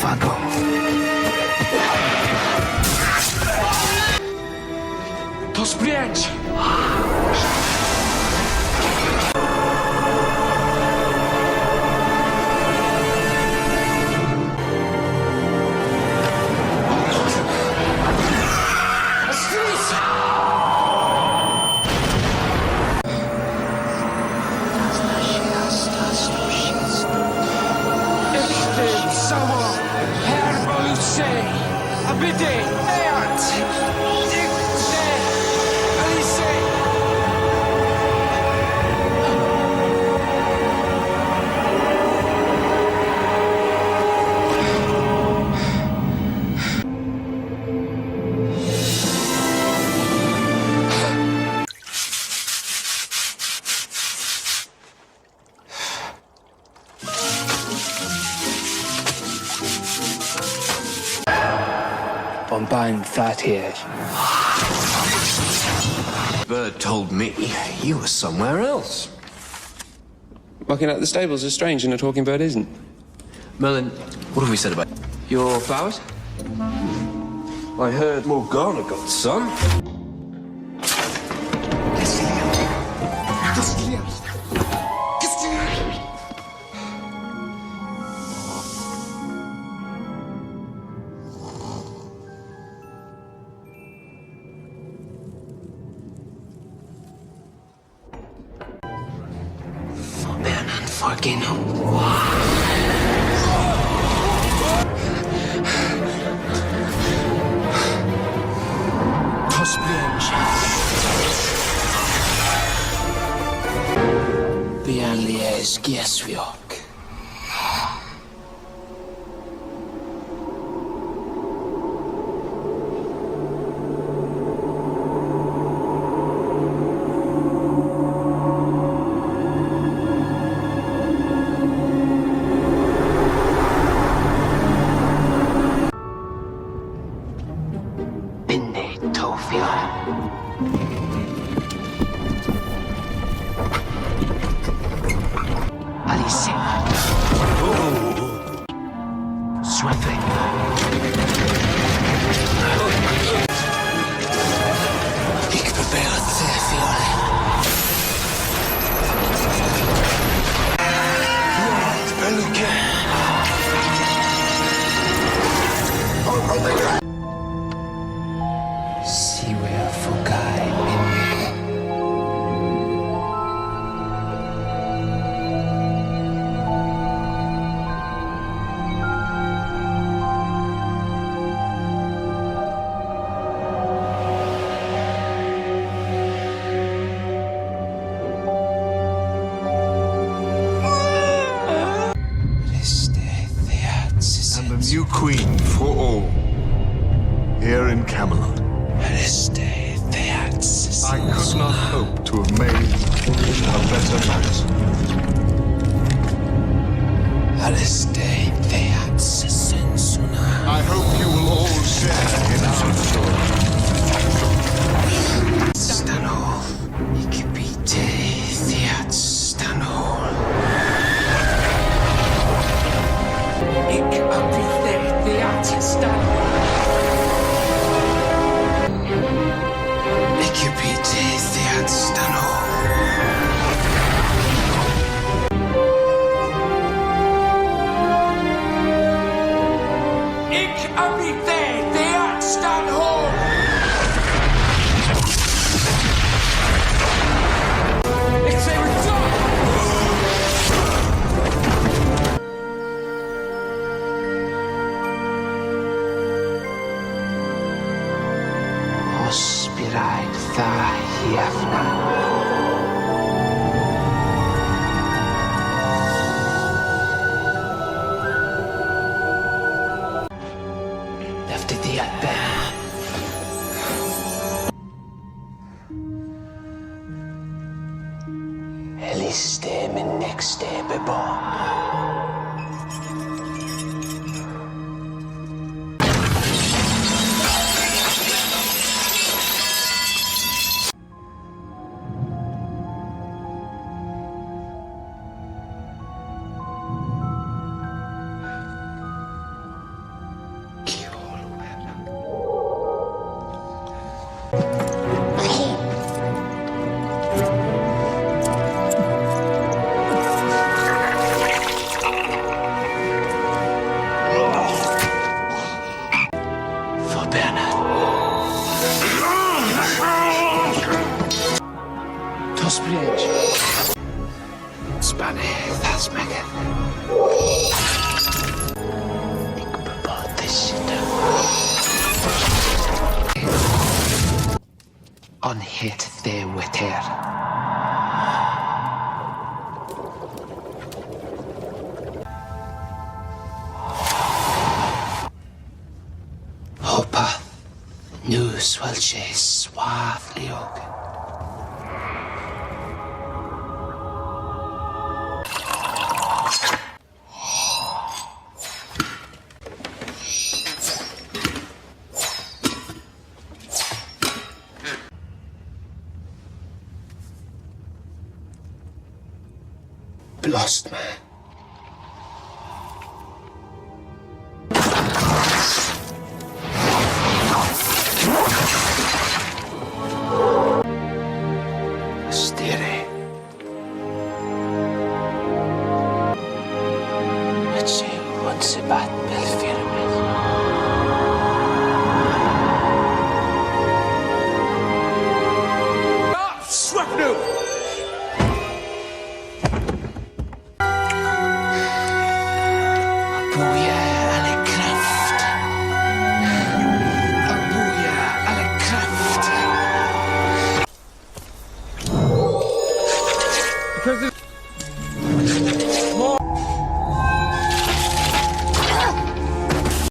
wagon. To spięć! Cała herwolucja! Abity! Eat! Dykte! Alice! I'm buying that here. Bird told me you were somewhere else. Mucking out the stables is strange and a talking bird isn't. Merlin, what have we said about Your flowers? I heard Morgana got some. Fucking Bianlies Giesviok. Alice. Swiftly. Ik probeer het te viole. See where for guy. And the new queen for all, here in Camelot. I could not hope to have made a better match. I hope you will all share in our joy. Ospiride tha hiefna. Efter det att bära. Eliste min nästa bebo. Tosbridge. Spanny, that's Megan. Ik bepaalt this shit. Unhit the witter. Hoppa, nu swelche suavely open. Lost man. Steady. Let's see once about Belfield.